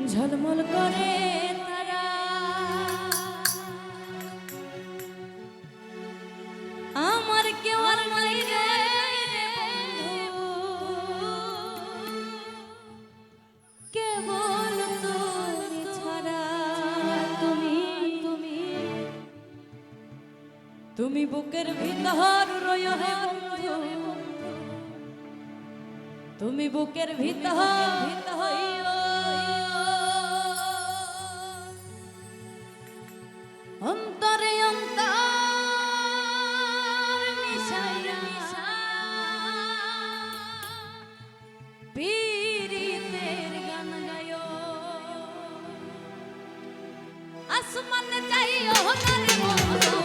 ঝলমল করে তারা আমার কেউ আর নাই রে কেবল তুমি ছাড়া তুমি বুকের ভিতর রয়ো হে বন্ধু তুমি বুকের ভিতর অন্তরে অন্তর মিশাইয়া পীরিতের গান গায়ো আসমানে যাইও না রে বন্ধু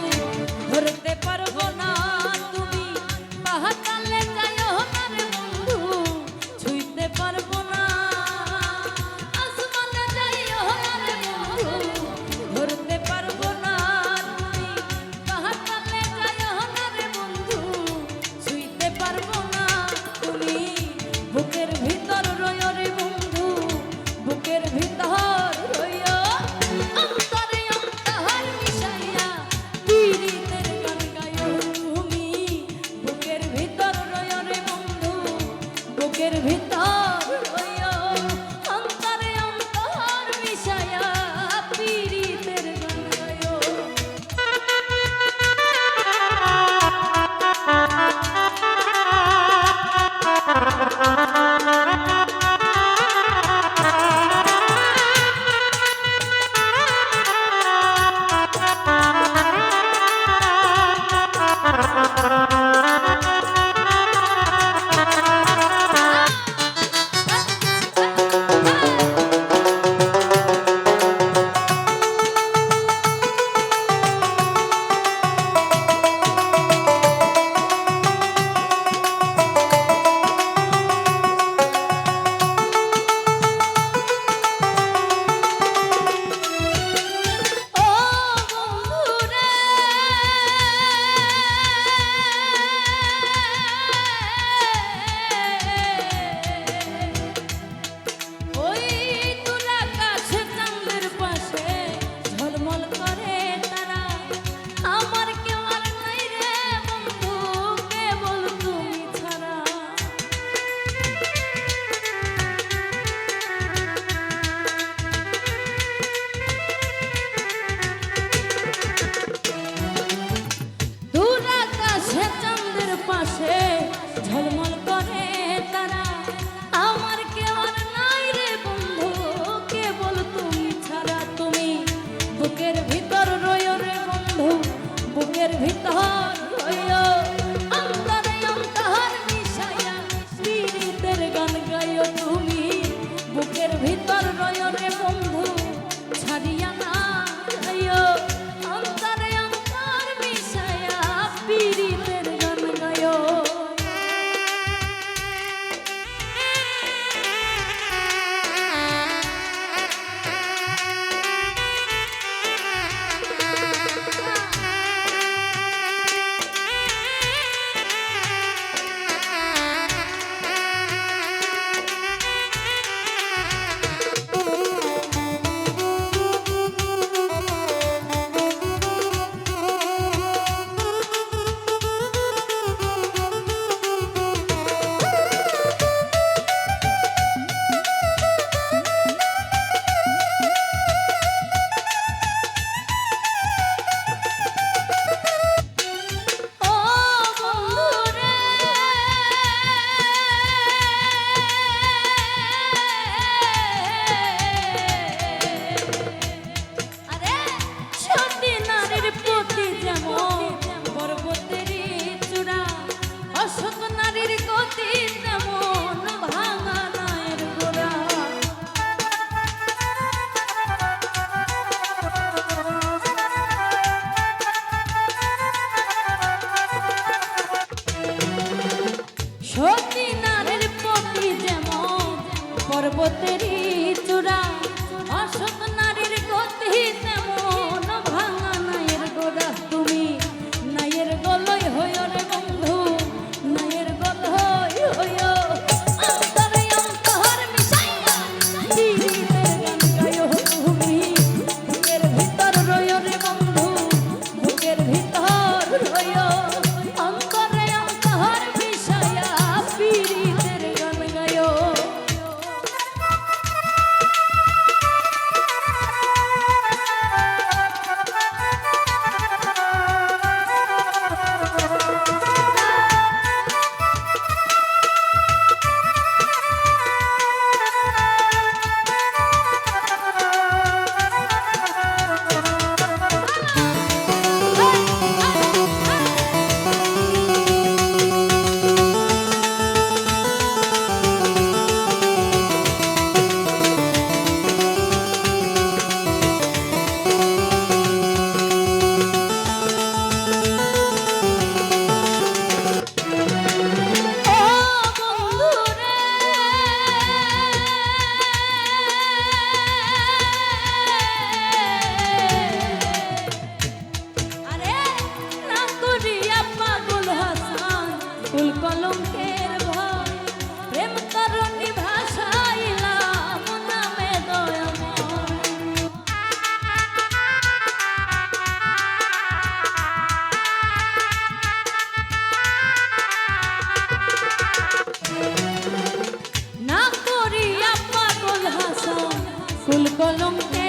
ধরতে পারবো না তুমি পাহাড়ে যাইও না রে বন্ধু ছুঁইতে পারবো না আসমানে যাইও না রে বন্ধু ধরতে পারবো না তুমি পাহাড়ে যাইও না রে বন্ধু ছুঁইতে পারবো না তুমি বুকের ভিতর রয়ো রে বন্ধু বুকের ভিতর রয়ো অন্তরে অন্তর মিশাইয়া পীরিতের গান গায়ো তুমি বুকের ভিতর রয়ো রে বন্ধু বুকের ভিতর রয়ো অন্তরে অন্তর মিশাইয়া পীরিতের গান গায়ো পাশে ঝলমল করে তারা আমার কেউ আর নাই রে বন্ধু কেবল তুমি ছাড়া তুমি বুকের ভিতর রয়ো রে বন্ধু বুকের ভিতর রয়ো অন্তরে অন্তর মিশাইয়া পীরিতের গান গায়ো তুমি বুকের ভিতর রয়ো রে বন্ধু ছাড়িয়া না যাইও অন্তরে অন্তর মিশাইয়া পীরিতের গান গায়ো পর্বতেরই চূড়া অসৎ নারীর গতি তেমন ভাঙা নায়ের গোড়া তুমি নায়ের গলই হইও রে বন্ধু নায়ের গলই হইও অন্তরে অন্তর মিশাইয়া পীরিতের গান কুল কলঙ্কে